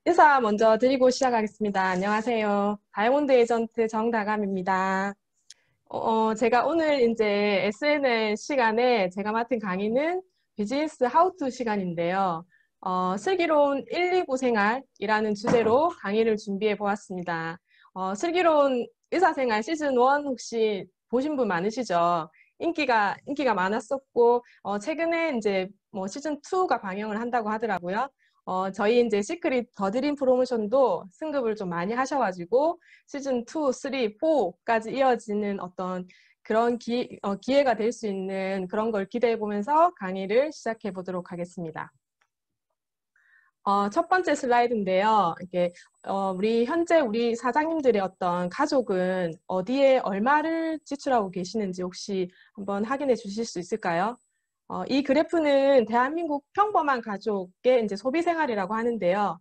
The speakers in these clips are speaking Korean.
인사 먼저 드리고 시작하겠습니다. 안녕하세요. 다이아몬드 에이전트 정다감입니다. 제가 오늘 이제 SNL 시간에 제가 맡은 강의는 비즈니스 하우투 시간인데요. 슬기로운 129 생활이라는 주제로 강의를 준비해 보았습니다. 슬기로운 의사생활 시즌 1 혹시 보신 분 많으시죠? 인기가 많았었고, 최근에 이제 뭐 시즌 2가 방영을 한다고 하더라고요. 저희 이제 시크릿 더 드림 프로모션도 승급을 좀 많이 하셔가지고 시즌 2, 3, 4까지 이어지는 어떤 그런 기회가 될 수 있는 그런 걸 기대해 보면서 강의를 시작해 보도록 하겠습니다. 첫 번째 슬라이드인데요. 현재 우리 사장님들의 어떤 가족은 어디에 얼마를 지출하고 계시는지 혹시 한번 확인해 주실 수 있을까요? 이 그래프는 대한민국 평범한 가족의 이제 소비 생활이라고 하는데요.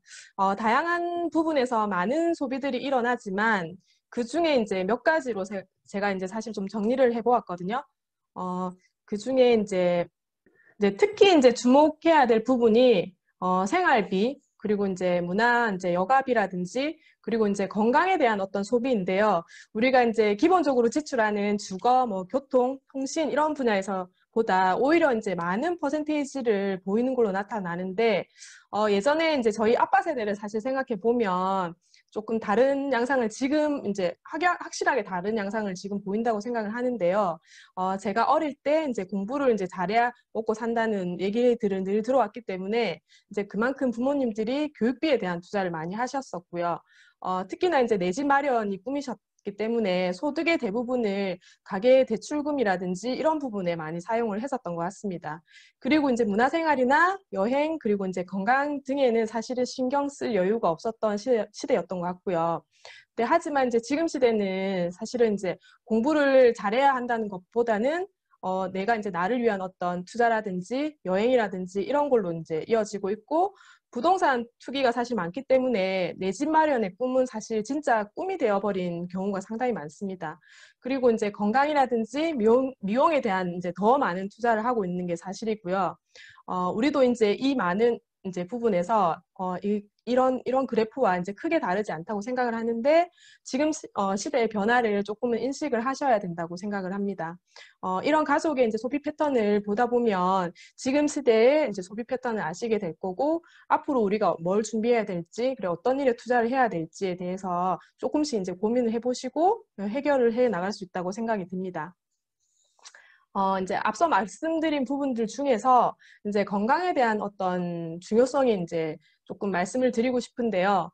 다양한 부분에서 많은 소비들이 일어나지만 그 중에 이제 몇 가지로 제가 이제 사실 좀 정리를 해보았거든요. 그 중에 이제 특히 이제 주목해야 될 부분이 생활비, 그리고 이제 문화, 이제 여가비라든지, 그리고 이제 건강에 대한 어떤 소비인데요. 우리가 이제 기본적으로 지출하는 주거, 뭐 교통, 통신 이런 분야에서 보다 오히려 이제 많은 퍼센테이지를 보이는 걸로 나타나는데, 예전에 이제 저희 아빠 세대를 사실 생각해 보면 조금 다른 양상을 지금 이제 확실하게 다른 양상을 지금 보인다고 생각을 하는데요. 제가 어릴 때 이제 공부를 이제 잘해야 먹고 산다는 얘기들을 늘 들어왔기 때문에 이제 그만큼 부모님들이 교육비에 대한 투자를 많이 하셨었고요. 특히나 이제 내 집 마련이 꿈이셨기 때문에 소득의 대부분을 가계 대출금이라든지 이런 부분에 많이 사용을 했었던 것 같습니다. 그리고 이제 문화생활이나 여행 그리고 이제 건강 등에는 사실은 신경 쓸 여유가 없었던 시대였던 것 같고요. 네, 하지만 이제 지금 시대는 사실은 이제 공부를 잘해야 한다는 것보다는 내가 이제 나를 위한 어떤 투자라든지 여행이라든지 이런 걸로 이제 이어지고 있고 부동산 투기가 사실 많기 때문에 내 집 마련의 꿈은 사실 진짜 꿈이 되어버린 경우가 상당히 많습니다. 그리고 이제 건강이라든지 미용에 대한 이제 더 많은 투자를 하고 있는 게 사실이고요. 우리도 이제 이 많은 이제 부분에서 이런 그래프와 이제 크게 다르지 않다고 생각을 하는데 지금 시대의 변화를 조금은 인식을 하셔야 된다고 생각을 합니다. 이런 가족의 이제 소비 패턴을 보다 보면 지금 시대의 이제 소비 패턴을 아시게 될 거고 앞으로 우리가 뭘 준비해야 될지 그리고 어떤 일에 투자를 해야 될지에 대해서 조금씩 이제 고민을 해보시고 해결을 해 나갈 수 있다고 생각이 듭니다. 이제 앞서 말씀드린 부분들 중에서 이제 건강에 대한 어떤 중요성이 이제 조금 말씀을 드리고 싶은데요.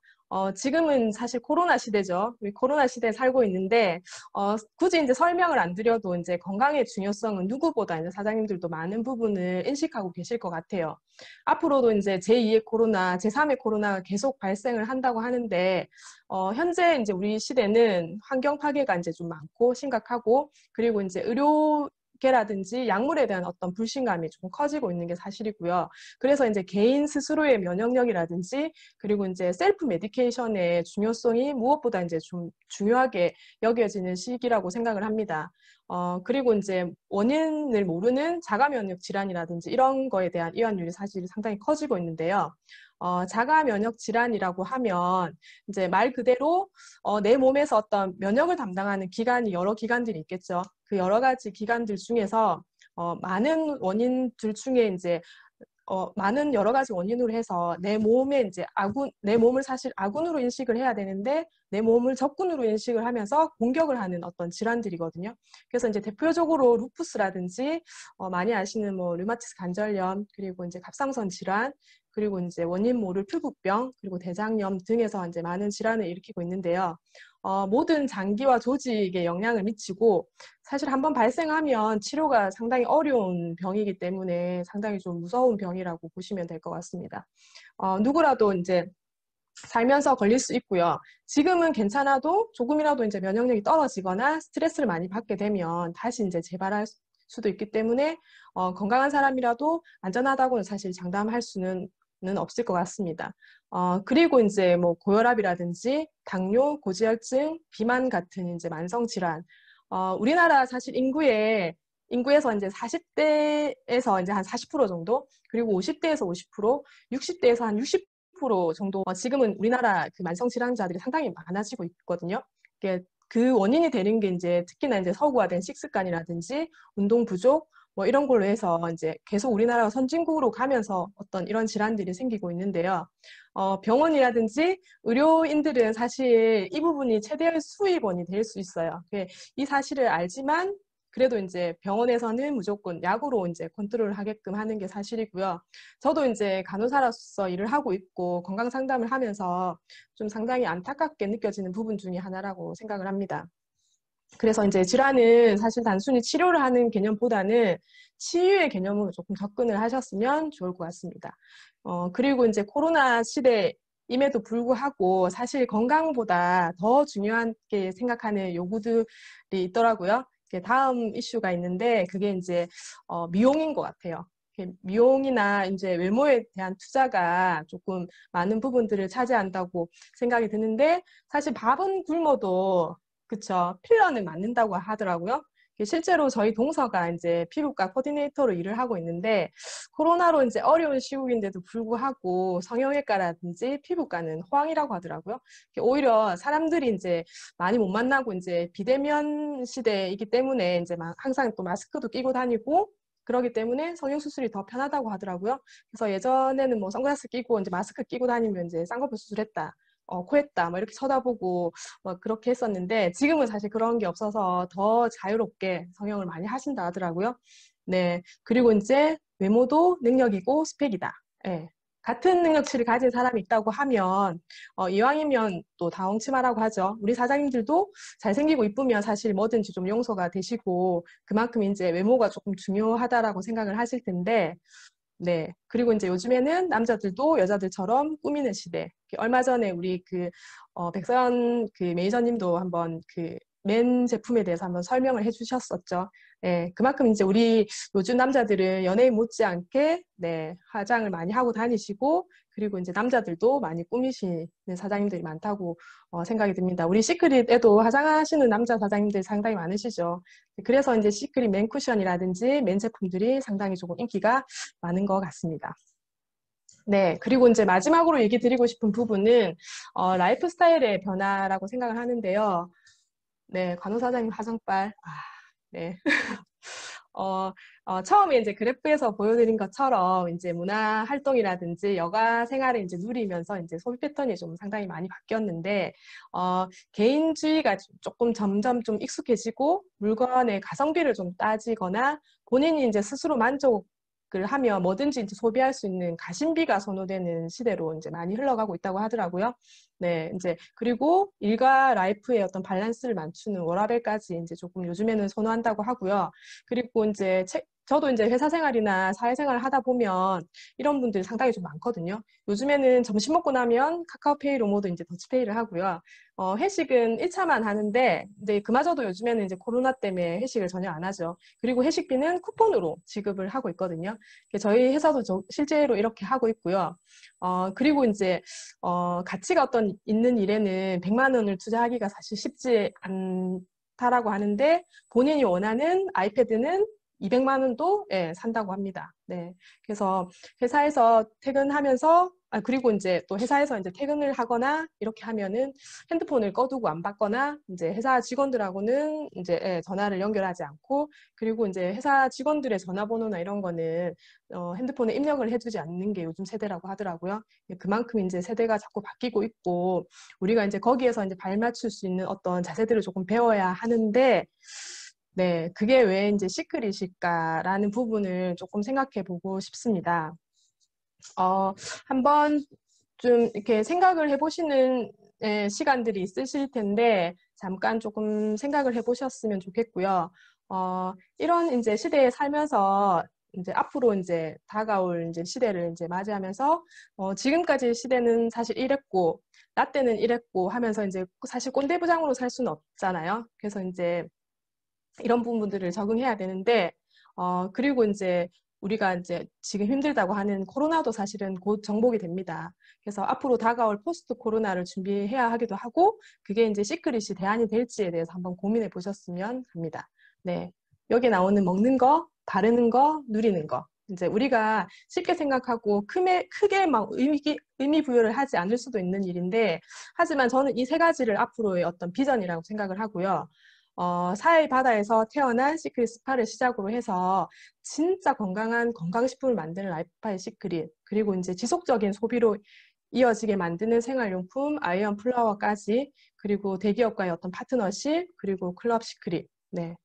지금은 사실 코로나 시대죠. 우리 코로나 시대에 살고 있는데, 굳이 이제 설명을 안 드려도 이제 건강의 중요성은 누구보다 이제 사장님들도 많은 부분을 인식하고 계실 것 같아요. 앞으로도 이제 제2의 코로나, 제3의 코로나가 계속 발생을 한다고 하는데, 현재 이제 우리 시대는 환경 파괴가 이제 좀 많고 심각하고, 그리고 이제 의료계라든지 약물에 대한 어떤 불신감이 좀 커지고 있는 게 사실이고요. 그래서 이제 개인 스스로의 면역력이라든지 그리고 이제 셀프 메디케이션의 중요성이 무엇보다 이제 좀 중요하게 여겨지는 시기라고 생각을 합니다. 그리고 이제 원인을 모르는 자가 면역 질환이라든지 이런 거에 대한 이완율이 사실 상당히 커지고 있는데요. 자가 면역 질환이라고 하면 이제 말 그대로 내 몸에서 어떤 면역을 담당하는 기관이 여러 기관들이 있겠죠. 그 여러 가지 기관들 중에서 많은 원인들 중에 이제 많은 여러 가지 원인으로 해서 내 몸에 이제 내 몸을 사실 아군으로 인식을 해야 되는데 내 몸을 적군으로 인식을 하면서 공격을 하는 어떤 질환들이거든요. 그래서 이제 대표적으로 루푸스라든지 많이 아시는 뭐 류마티스 관절염 그리고 이제 갑상선 질환 그리고 이제 원인 모를 피부병 그리고 대장염 등에서 이제 많은 질환을 일으키고 있는데요. 모든 장기와 조직에 영향을 미치고 사실 한번 발생하면 치료가 상당히 어려운 병이기 때문에 상당히 좀 무서운 병이라고 보시면 될 것 같습니다. 누구라도 이제 살면서 걸릴 수 있고요. 지금은 괜찮아도 조금이라도 이제 면역력이 떨어지거나 스트레스를 많이 받게 되면 다시 이제 재발할 수도 있기 때문에 건강한 사람이라도 안전하다고는 사실 장담할 수는 없을 것 같습니다. 그리고 이제 뭐 고혈압이라든지 당뇨, 고지혈증, 비만 같은 이제 만성 질환. 우리나라 사실 인구에서 이제 40대에서 이제 한 40% 정도, 그리고 50대에서 50%, 60대에서 한 10% 정도 지금은 우리나라 그 만성 질환자들이 상당히 많아지고 있거든요. 그 원인이 되는 게 이제 특히나 이제 서구화된 식습관이라든지 운동 부족 뭐 이런 걸로 해서 이제 계속 우리나라가 선진국으로 가면서 어떤 이런 질환들이 생기고 있는데요. 병원이라든지 의료인들은 사실 이 부분이 최대의 수입원이 될 수 있어요. 이 사실을 알지만 그래도 이제 병원에서는 무조건 약으로 이제 컨트롤을 하게끔 하는 게 사실이고요. 저도 이제 간호사로서 일을 하고 있고 건강 상담을 하면서 좀 상당히 안타깝게 느껴지는 부분 중에 하나라고 생각을 합니다. 그래서 이제 질환은 사실 단순히 치료를 하는 개념보다는 치유의 개념으로 조금 접근을 하셨으면 좋을 것 같습니다. 그리고 이제 코로나 시대임에도 불구하고 사실 건강보다 더 중요하게 생각하는 요구들이 있더라고요. 다음 이슈가 있는데 그게 이제 미용인 것 같아요. 미용이나 이제 외모에 대한 투자가 조금 많은 부분들을 차지한다고 생각이 드는데 사실 밥은 굶어도 그쵸. 필러는 맞는다고 하더라고요. 실제로 저희 동서가 이제 피부과 코디네이터로 일을 하고 있는데 코로나로 이제 어려운 시국인데도 불구하고 성형외과라든지 피부과는 호황이라고 하더라고요. 오히려 사람들이 이제 많이 못 만나고 이제 비대면 시대이기 때문에 이제 항상 또 마스크도 끼고 다니고 그러기 때문에 성형수술이 더 편하다고 하더라고요. 그래서 예전에는 뭐 선글라스 끼고 이제 마스크 끼고 다니면 이제 쌍꺼풀 수술했다. 코했다, 뭐 이렇게 쳐다보고 뭐 그렇게 했었는데 지금은 사실 그런 게 없어서 더 자유롭게 성형을 많이 하신다 하더라고요. 네, 그리고 이제 외모도 능력이고 스펙이다. 네. 같은 능력치를 가진 사람이 있다고 하면 이왕이면 또 다홍치마라고 하죠. 우리 사장님들도 잘생기고 이쁘면 사실 뭐든지 좀 용서가 되시고 그만큼 이제 외모가 조금 중요하다라고 생각을 하실 텐데 네. 그리고 이제 요즘에는 남자들도 여자들처럼 꾸미는 시대. 얼마 전에 우리 백서연 그 매니저님도 한번 맨 제품에 대해서 한번 설명을 해주셨었죠. 네. 그만큼 이제 우리 요즘 남자들은 연예인 못지않게 네, 화장을 많이 하고 다니시고 그리고 이제 남자들도 많이 꾸미시는 사장님들이 많다고 생각이 듭니다. 우리 시크릿에도 화장하시는 남자 사장님들이 상당히 많으시죠. 그래서 이제 시크릿 맨 쿠션이라든지 맨 제품들이 상당히 조금 인기가 많은 것 같습니다. 네, 그리고 이제 마지막으로 얘기 드리고 싶은 부분은 라이프 스타일의 변화라고 생각을 하는데요. 네, 간호사장님 화장빨. 네. 처음에 이제 그래프에서 보여드린 것처럼 이제 문화 활동이라든지 여가 생활을 이제 누리면서 이제 소비 패턴이 좀 상당히 많이 바뀌었는데, 개인주의가 조금 점점 좀 익숙해지고 물건의 가성비를 좀 따지거나 본인이 이제 스스로 만족을 하며 뭐든지 이제 소비할 수 있는 가심비가 선호되는 시대로 이제 많이 흘러가고 있다고 하더라고요. 네, 이제 그리고 일과 라이프의 어떤 밸런스를 맞추는 워라밸까지 이제 조금 요즘에는 선호한다고 하고요. 그리고 이제 저도 이제 회사 생활이나 사회생활을 하다 보면 이런 분들이 상당히 좀 많거든요. 요즘에는 점심 먹고 나면 카카오페이로 모두 이제 더치페이를 하고요. 회식은 1차만 하는데, 근데 그마저도 요즘에는 이제 코로나 때문에 회식을 전혀 안 하죠. 그리고 회식비는 쿠폰으로 지급을 하고 있거든요. 저희 회사도 실제로 이렇게 하고 있고요. 그리고 이제, 가치가 어떤 있는 일에는 100만 원을 투자하기가 사실 쉽지 않다라고 하는데, 본인이 원하는 아이패드는 200만 원도 예, 산다고 합니다. 네. 그래서 회사에서 퇴근하면서 그리고 이제 또 회사에서 이제 퇴근을 하거나 이렇게 하면은 핸드폰을 꺼두고 안 받거나 이제 회사 직원들하고는 이제 예, 전화를 연결하지 않고 그리고 이제 회사 직원들의 전화번호나 이런 거는 핸드폰에 입력을 해두지 않는 게 요즘 세대라고 하더라고요. 그만큼 이제 세대가 자꾸 바뀌고 있고 우리가 이제 거기에서 이제 발맞출 수 있는 어떤 자세들을 조금 배워야 하는데 네, 그게 왜 이제 시크릿일까라는 부분을 조금 생각해 보고 싶습니다. 한번 좀 이렇게 생각을 해보시는 시간들이 있으실 텐데, 잠깐 조금 생각을 해보셨으면 좋겠고요. 이런 이제 시대에 살면서 이제 앞으로 이제 다가올 이제 시대를 이제 맞이하면서, 지금까지 시대는 사실 이랬고, 나 때는 이랬고 하면서 이제 사실 꼰대부장으로 살 수는 없잖아요. 그래서 이제 이런 부분들을 적응해야 되는데, 그리고 이제 우리가 이제 지금 힘들다고 하는 코로나도 사실은 곧 정복이 됩니다. 그래서 앞으로 다가올 포스트 코로나를 준비해야 하기도 하고, 그게 이제 시크릿이 대안이 될지에 대해서 한번 고민해 보셨으면 합니다. 네. 여기 나오는 먹는 거, 바르는 거, 누리는 거. 이제 우리가 쉽게 생각하고 크게 막 의미 부여를 하지 않을 수도 있는 일인데, 하지만 저는 이 세 가지를 앞으로의 어떤 비전이라고 생각을 하고요. 사해의 바다에서 태어난 시크릿 스파를 시작으로 해서 진짜 건강한 건강식품을 만드는 라이프파이 시크릿, 그리고 이제 지속적인 소비로 이어지게 만드는 생활용품 아이언 플라워까지, 그리고 대기업과의 어떤 파트너십, 그리고 클럽 시크릿. 네.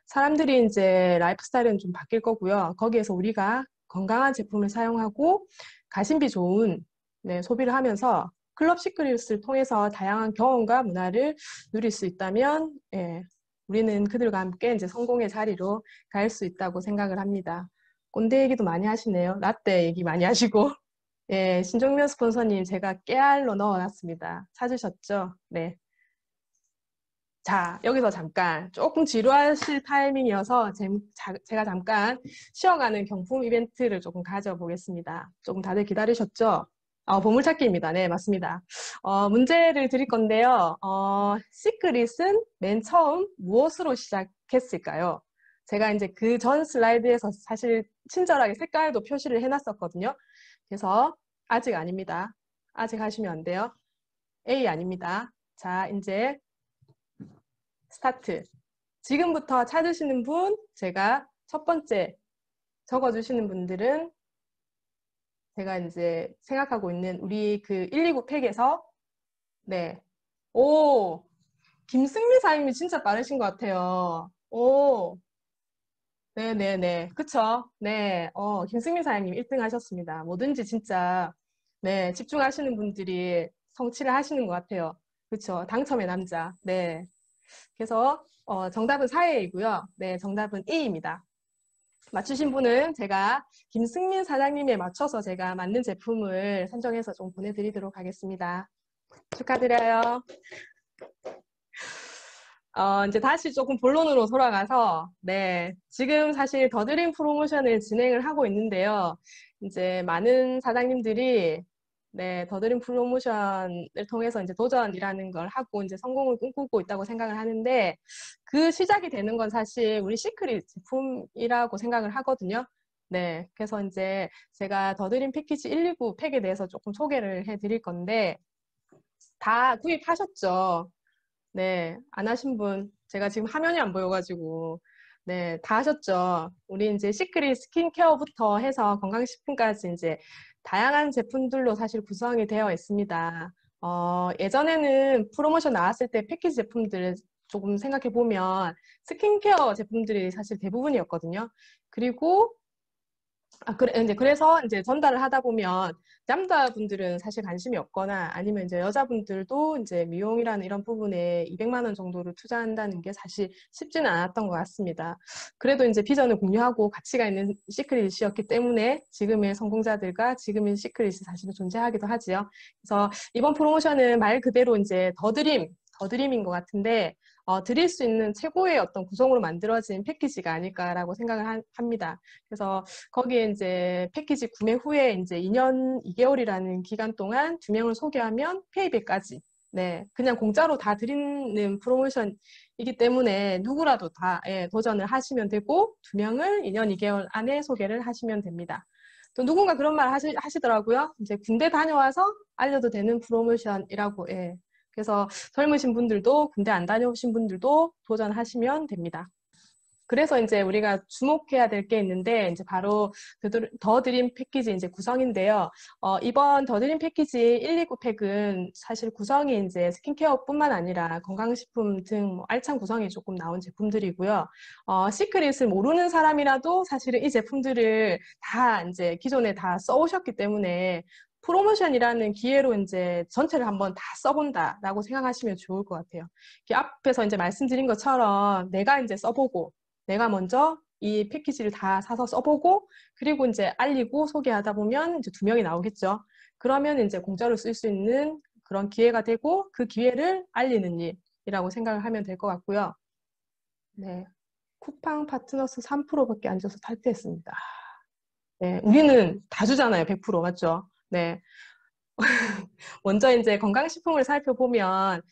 사람들이 이제 라이프 스타일은 좀 바뀔 거고요. 거기에서 우리가 건강한 제품을 사용하고 가심비 좋은 네, 소비를 하면서 클럽 시크릿을 통해서 다양한 경험과 문화를 누릴 수 있다면 예, 우리는 그들과 함께 이제 성공의 자리로 갈 수 있다고 생각을 합니다. 꼰대 얘기도 많이 하시네요. 라떼 얘기 많이 하시고. 예, 신종면 스폰서님 제가 깨알로 넣어놨습니다. 찾으셨죠? 네. 자, 여기서 잠깐 조금 지루하실 타이밍이어서 제가 잠깐 쉬어가는 경품 이벤트를 조금 가져보겠습니다. 조금 다들 기다리셨죠? 보물찾기입니다. 네, 맞습니다. 문제를 드릴 건데요. 시크릿은 맨 처음 무엇으로 시작했을까요? 제가 이제 그 전 슬라이드에서 사실 친절하게 색깔도 표시를 해놨었거든요. 그래서 아직 아닙니다. 아직 하시면 안 돼요. A 아닙니다. 자, 이제 스타트. 지금부터 찾으시는 분, 제가 첫 번째 적어주시는 분들은 제가 이제 생각하고 있는 우리 그 129 팩에서 네. 오, 김승미 사님이 진짜 빠르신 것 같아요. 오, 네네네. 그쵸? 네. 김승미 사장님 1등 하셨습니다. 뭐든지 진짜, 네, 집중하시는 분들이 성취를 하시는 것 같아요. 그쵸? 당첨의 남자. 네. 그래서, 정답은 사회이고요. 네, 정답은 A입니다. 맞추신 분은 제가 김승민 사장님에 맞춰서 제가 맞는 제품을 선정해서 좀 보내드리도록 하겠습니다. 축하드려요. 이제 다시 조금 본론으로 돌아가서, 네, 지금 사실 더드림 프로모션을 진행을 하고 있는데요. 이제 많은 사장님들이, 네, 더드림 프로모션을 통해서 이제 도전이라는 걸 하고 이제 성공을 꿈꾸고 있다고 생각을 하는데, 그 시작이 되는 건 사실 우리 시크릿 제품이라고 생각을 하거든요. 네, 그래서 이제 제가 더드림 패키지 129 팩에 대해서 조금 소개를 해 드릴 건데, 다 구입하셨죠? 네, 안 하신 분, 제가 지금 화면이 안 보여가지고, 네, 다 하셨죠? 우리 이제 시크릿 스킨케어부터 해서 건강식품까지 이제 다양한 제품들로 사실 구성이 되어 있습니다. 예전에는 프로모션 나왔을 때 패키지 제품들 조금 생각해 보면 스킨케어 제품들이 사실 대부분이었거든요. 그리고 이제 그래서 이제 전달을 하다 보면 남자분들은 사실 관심이 없거나 아니면 이제 여자분들도 이제 미용이라는 이런 부분에 200만 원 정도를 투자한다는 게 사실 쉽지는 않았던 것 같습니다. 그래도 이제 비전을 공유하고 가치가 있는 시크릿이었기 때문에 지금의 성공자들과 지금의 시크릿이 사실은 존재하기도 하지요. 그래서 이번 프로모션은 말 그대로 이제 더드림인 것 같은데 드릴 수 있는 최고의 어떤 구성으로 만들어진 패키지가 아닐까라고 생각을 합니다. 그래서 거기에 이제 패키지 구매 후에 이제 2년 2개월이라는 기간 동안 2명을 소개하면 페이백까지. 네, 그냥 공짜로 다 드리는 프로모션이기 때문에 누구라도 다 예, 도전을 하시면 되고 2명을 2년 2개월 안에 소개를 하시면 됩니다. 또 누군가 그런 말 하시더라고요. 이제 군대 다녀와서 알려도 되는 프로모션이라고. 예. 그래서 젊으신 분들도 군대 안 다녀오신 분들도 도전하시면 됩니다. 그래서 이제 우리가 주목해야 될 게 있는데, 이제 바로 더 드림 패키지 이제 구성인데요. 이번 더 드림 패키지 129 팩은 사실 구성이 이제 스킨케어뿐만 아니라 건강식품 등 알찬 구성이 조금 나온 제품들이고요. 시크릿을 모르는 사람이라도 사실은 이 제품들을 다 이제 기존에 다 써오셨기 때문에 프로모션이라는 기회로 이제 전체를 한번 다 써본다라고 생각하시면 좋을 것 같아요. 앞에서 이제 말씀드린 것처럼 내가 이제 써보고 내가 먼저 이 패키지를 다 사서 써보고 그리고 이제 알리고 소개하다 보면 이제 2명이 나오겠죠. 그러면 이제 공짜로 쓸 수 있는 그런 기회가 되고 그 기회를 알리는 일이라고 생각을 하면 될 것 같고요. 네. 쿠팡 파트너스 3%밖에 안 줘서 탈퇴했습니다. 네. 우리는 다 주잖아요. 100% 맞죠? 네. 먼저 이제 건강식품을 살펴보면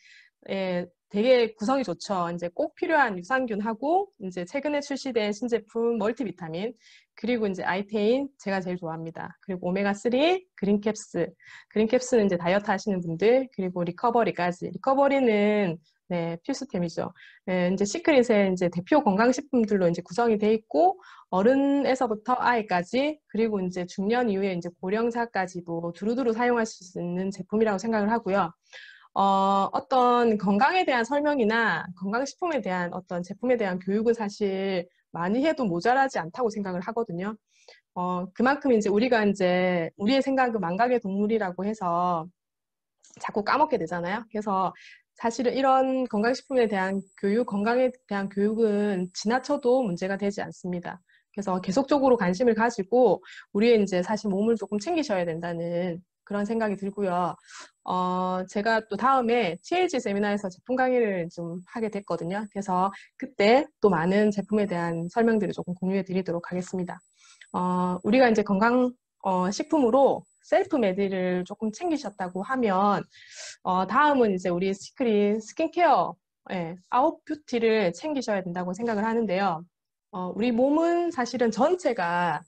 예, 되게 구성이 좋죠. 이제 꼭 필요한 유산균하고 이제 최근에 출시된 신제품 멀티비타민 그리고 이제 아이테인 제가 제일 좋아합니다. 그리고 오메가3, 그린캡스. 그린캡스는 이제 다이어트 하시는 분들, 그리고 리커버리까지. 리커버리는 네, 필수템이죠. 네, 이제 시크릿의 이제 대표 건강식품들로 이제 구성이 돼 있고, 어른에서부터 아이까지, 그리고 이제 중년 이후에 이제 고령자까지도 두루두루 사용할 수 있는 제품이라고 생각을 하고요. 어떤 건강에 대한 설명이나 건강식품에 대한 어떤 제품에 대한 교육은 사실 많이 해도 모자라지 않다고 생각을 하거든요. 그만큼 이제 우리가 이제 우리의 생각은 망각의 동물이라고 해서 자꾸 까먹게 되잖아요. 그래서 사실은 이런 건강식품에 대한 교육, 건강에 대한 교육은 지나쳐도 문제가 되지 않습니다. 그래서 계속적으로 관심을 가지고 우리의 이제 사실 몸을 조금 챙기셔야 된다는 그런 생각이 들고요. 제가 또 다음에 TLG 세미나에서 제품 강의를 좀 하게 됐거든요. 그래서 그때 또 많은 제품에 대한 설명들을 조금 공유해 드리도록 하겠습니다. 우리가 이제 건강, 식품으로 셀프 메디를 조금 챙기셨다고 하면, 다음은 이제 우리 시크릿 스킨케어, 예, 아웃뷰티를 챙기셔야 된다고 생각을 하는데요. 우리 몸은 사실은 전체가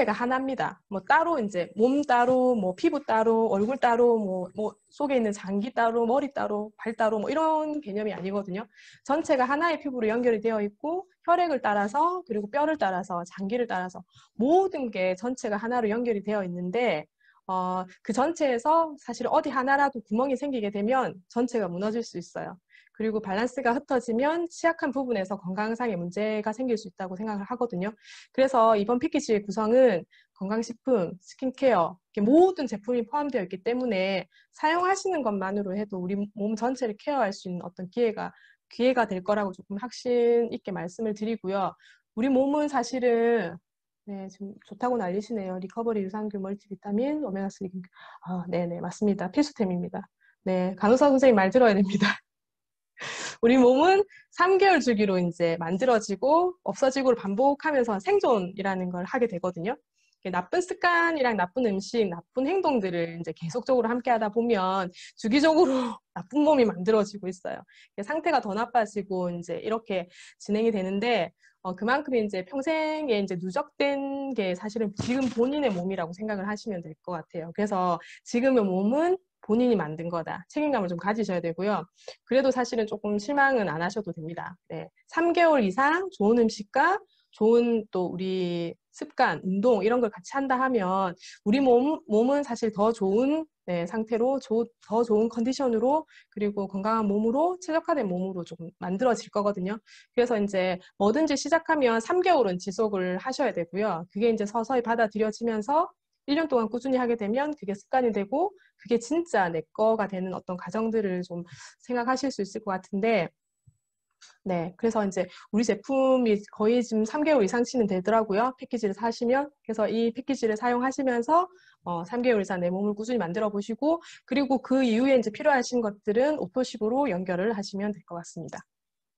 하나입니다. 뭐 따로 이제 몸 따로, 뭐 피부 따로, 얼굴 따로, 뭐 속에 있는 장기 따로, 머리 따로, 발 따로, 뭐 이런 개념이 아니거든요. 전체가 하나의 피부로 연결이 되어 있고 혈액을 따라서 그리고 뼈를 따라서 장기를 따라서 모든 게 전체가 하나로 연결이 되어 있는데 그 전체에서 사실 어디 하나라도 구멍이 생기게 되면 전체가 무너질 수 있어요. 그리고 밸런스가 흩어지면 취약한 부분에서 건강상의 문제가 생길 수 있다고 생각을 하거든요. 그래서 이번 패키지의 구성은 건강식품, 스킨케어, 모든 제품이 포함되어 있기 때문에 사용하시는 것만으로 해도 우리 몸 전체를 케어할 수 있는 어떤 기회가 될 거라고 조금 확신 있게 말씀을 드리고요. 우리 몸은 사실은 네, 지금 좋다고 난리시네요. 리커버리 유산균 멀티비타민, 오메가3. 네네, 맞습니다. 필수템입니다. 네, 간호사 선생님 말 들어야 됩니다. 우리 몸은 3개월 주기로 이제 만들어지고 없어지고를 반복하면서 생존이라는 걸 하게 되거든요. 나쁜 습관이랑 나쁜 음식, 나쁜 행동들을 이제 계속적으로 함께 하다 보면 주기적으로 나쁜 몸이 만들어지고 있어요. 상태가 더 나빠지고 이제 이렇게 진행이 되는데 그만큼 이제 평생에 이제 누적된 게 사실은 지금 본인의 몸이라고 생각을 하시면 될 것 같아요. 그래서 지금의 몸은 본인이 만든 거다. 책임감을 좀 가지셔야 되고요. 그래도 사실은 조금 실망은 안 하셔도 됩니다. 네. 3개월 이상 좋은 음식과 좋은 또 우리 습관, 운동 이런 걸 같이 한다 하면 우리 몸은 사실 더 좋은 네, 상태로 더 좋은 컨디션으로 그리고 건강한 몸으로 최적화된 몸으로 좀 만들어질 거거든요. 그래서 이제 뭐든지 시작하면 3개월은 지속을 하셔야 되고요. 그게 이제 서서히 받아들여지면서 1년 동안 꾸준히 하게 되면 그게 습관이 되고 그게 진짜 내 거가 되는 어떤 과정들을 좀 생각하실 수 있을 것 같은데 네, 그래서 이제 우리 제품이 거의 지금 3개월 이상치는 되더라고요. 패키지를 사시면. 그래서 이 패키지를 사용하시면서 3개월 이상 내 몸을 꾸준히 만들어 보시고 그리고 그 이후에 이제 필요하신 것들은 오토십으로 연결을 하시면 될 것 같습니다.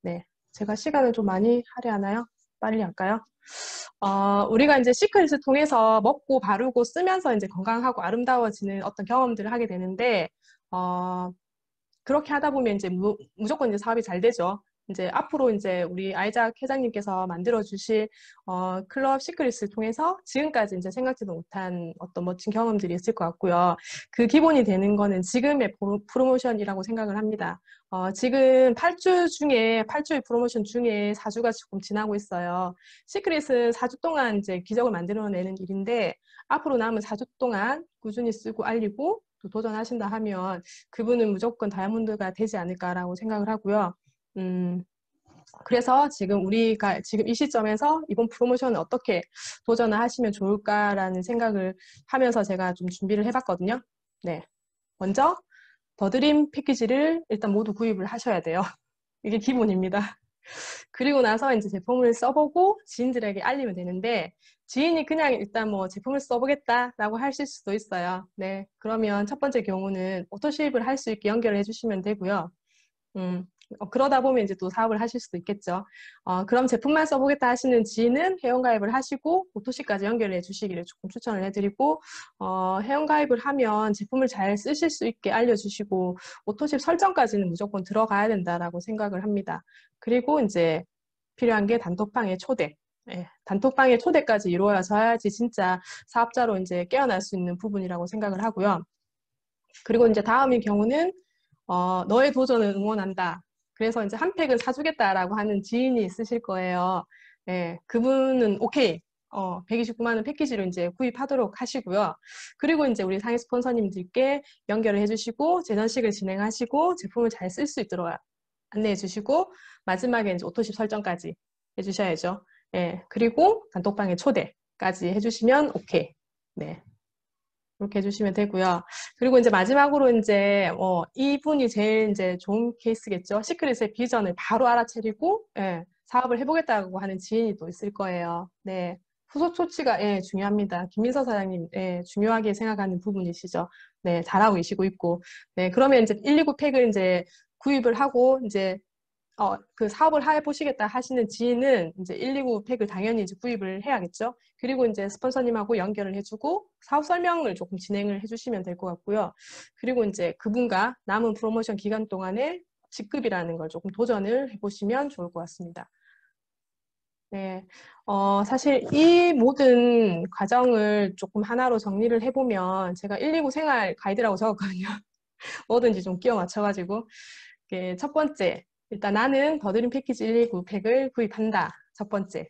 네, 제가 시간을 좀 많이 할애하나요? 빨리 할까요? 우리가 이제 시크릿을 통해서 먹고 바르고 쓰면서 이제 건강하고 아름다워지는 어떤 경험들을 하게 되는데, 그렇게 하다 보면 이제 무조건 이제 사업이 잘 되죠. 이제 앞으로 이제 우리 아이작 회장님께서 만들어 주실 클럽 시크릿을 통해서 지금까지 이제 생각지도 못한 어떤 멋진 경험들이 있을 것 같고요. 그 기본이 되는 거는 지금의 프로모션이라고 생각을 합니다. 지금 8주의 프로모션 중에 4주가 조금 지나고 있어요. 시크릿은 4주 동안 이제 기적을 만들어내는 일인데 앞으로 남은 4주 동안 꾸준히 쓰고 알리고 또 도전하신다 하면 그분은 무조건 다이아몬드가 되지 않을까라고 생각을 하고요. 그래서 지금 우리가 지금 이 시점에서 이번 프로모션을 어떻게 도전을 하시면 좋을까라는 생각을 하면서 제가 좀 준비를 해봤거든요. 네. 먼저 더드림 패키지를 일단 모두 구입을 하셔야 돼요. 이게 기본입니다. 그리고 나서 이제 제품을 써보고 지인들에게 알리면 되는데 지인이 그냥 일단 뭐 제품을 써보겠다라고 하실 수도 있어요. 네, 그러면 첫 번째 경우는 오토쉐입을 할 수 있게 연결을 해주시면 되고요. 그러다 보면 이제 또 사업을 하실 수도 있겠죠. 그럼 제품만 써보겠다 하시는 지인은 회원가입을 하시고 오토시까지 연결해 주시기를 조금 추천을 해드리고 회원가입을 하면 제품을 잘 쓰실 수 있게 알려주시고 오토십 설정까지는 무조건 들어가야 된다라고 생각을 합니다. 그리고 이제 필요한 게 단톡방의 초대. 단톡방의 초대까지 이루어져야지 진짜 사업자로 이제 깨어날 수 있는 부분이라고 생각을 하고요. 그리고 이제 다음인 경우는 너의 도전을 응원한다. 그래서 이제 한 팩을 사주겠다라고 하는 지인이 있으실 거예요. 그분은 오케이. 129만 원 패키지로 이제 구입하도록 하시고요. 그리고 이제 우리 상위 스폰서님들께 연결을 해주시고 제전식을 진행하시고 제품을 잘 쓸 수 있도록 안내해 주시고 마지막에 이제 오토십 설정까지 해주셔야죠. 그리고 단톡방에 초대까지 해주시면 오케이. 네. 그렇게 해주시면 되고요. 그리고 이제 마지막으로 이제 이분이 제일 이제 좋은 케이스겠죠. 시크릿의 비전을 바로 알아차리고 사업을 해보겠다고 하는 지인이 또 있을 거예요. 네. 후속 조치가 중요합니다. 김민서 사장님 중요하게 생각하는 부분이시죠. 네, 잘하고 계시고 있고. 네, 그러면 이제 129 팩을 이제 구입을 하고 이제 그 사업을 해보시겠다 하시는 지인은 이제 129 팩을 당연히 이제 구입을 해야겠죠. 그리고 이제 스폰서님하고 연결을 해주고 사업 설명을 조금 진행을 해주시면 될 것 같고요. 그리고 이제 그분과 남은 프로모션 기간 동안에 직급이라는 걸 조금 도전을 해보시면 좋을 것 같습니다. 네, 사실 이 모든 과정을 조금 하나로 정리를 해보면 제가 129 생활 가이드라고 적었거든요. 뭐든지 좀 끼워 맞춰가지고 첫 번째, 일단 나는 더드림 패키지 119 팩을 구입한다. 첫 번째.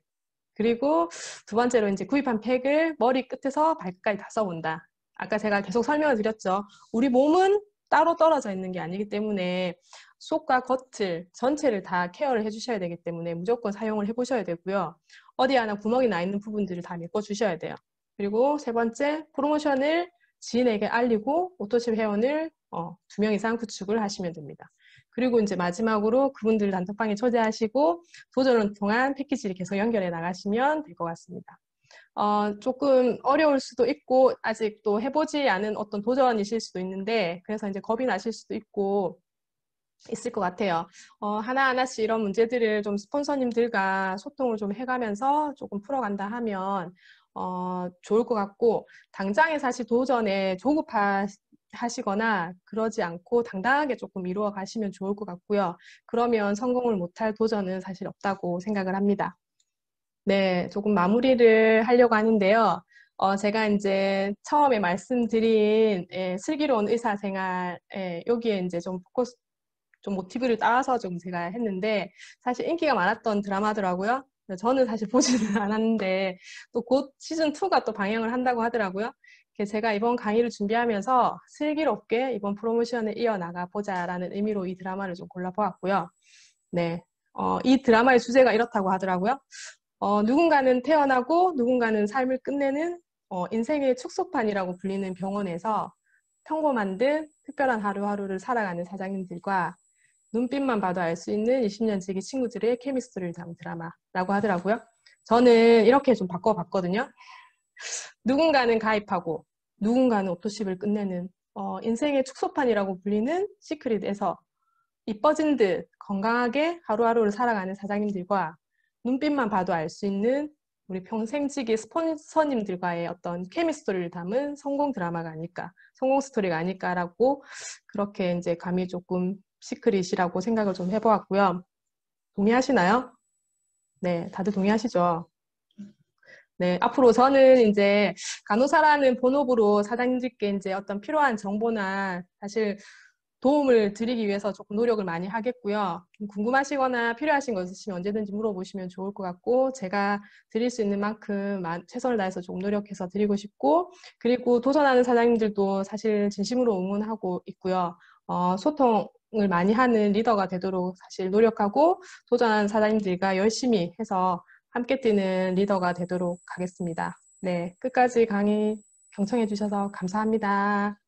그리고 두 번째로 이제 구입한 팩을 머리 끝에서 발끝까지 다 써본다. 아까 제가 계속 설명을 드렸죠. 우리 몸은 따로 떨어져 있는 게 아니기 때문에 속과 겉을 전체를 다 케어를 해주셔야 되기 때문에 무조건 사용을 해보셔야 되고요. 어디 하나 구멍이 나 있는 부분들을 다 메꿔주셔야 돼요. 그리고 세 번째, 프로모션을 지인에게 알리고 오토칩 회원을 2명 이상 구축을 하시면 됩니다. 그리고 이제 마지막으로 그분들 단톡방에 초대하시고 도전을 통한 패키지를 계속 연결해 나가시면 될 것 같습니다. 조금 어려울 수도 있고 아직 또 해보지 않은 어떤 도전이실 수도 있는데 그래서 이제 겁이 나실 수도 있고 있을 것 같아요. 하나하나씩 이런 문제들을 좀 스폰서님들과 소통을 좀 해가면서 조금 풀어간다 하면 좋을 것 같고 당장에 사실 도전에 조급하시거나 그러지 않고 당당하게 조금 이루어 가시면 좋을 것 같고요. 그러면 성공을 못할 도전은 사실 없다고 생각을 합니다. 네, 조금 마무리를 하려고 하는데요. 제가 이제 처음에 말씀드린 슬기로운 의사생활, 여기에 이제 좀 포커스, 좀 모티브를 따라서 좀 제가 했는데 사실 인기가 많았던 드라마더라고요. 저는 사실 보지는 않았는데 또 곧 시즌2가 또 방영을 한다고 하더라고요. 그래서 제가 이번 강의를 준비하면서 슬기롭게 이번 프로모션을 이어나가 보자라는 의미로 이 드라마를 좀 골라보았고요. 네, 이 드라마의 주제가 이렇다고 하더라고요. 누군가는 태어나고 누군가는 삶을 끝내는 인생의 축소판이라고 불리는 병원에서 평범한 듯 특별한 하루하루를 살아가는 사장님들과 눈빛만 봐도 알 수 있는 20년 지기 친구들의 케미스트리를 담은 드라마라고 하더라고요. 저는 이렇게 좀 바꿔봤거든요. 누군가는 가입하고 누군가는 오토십을 끝내는 인생의 축소판이라고 불리는 시크릿에서 이뻐진 듯 건강하게 하루하루를 살아가는 사장님들과 눈빛만 봐도 알 수 있는 우리 평생지기 스폰서님들과의 어떤 케미스토리를 담은 성공 드라마가 아닐까, 성공 스토리가 아닐까라고 그렇게 이제 감이 조금 시크릿이라고 생각을 좀 해보았고요. 동의하시나요? 네, 다들 동의하시죠? 네, 앞으로 저는 이제 간호사라는 본업으로 사장님들께 이제 어떤 필요한 정보나 사실 도움을 드리기 위해서 조금 노력을 많이 하겠고요. 궁금하시거나 필요하신 거 있으시면 언제든지 물어보시면 좋을 것 같고 제가 드릴 수 있는 만큼 최선을 다해서 조금 노력해서 드리고 싶고 그리고 도전하는 사장님들도 사실 진심으로 응원하고 있고요. 소통을 많이 하는 리더가 되도록 사실 노력하고 도전하는 사장님들과 열심히 해서 함께 뛰는 리더가 되도록 하겠습니다. 네, 끝까지 강의 경청해 주셔서 감사합니다.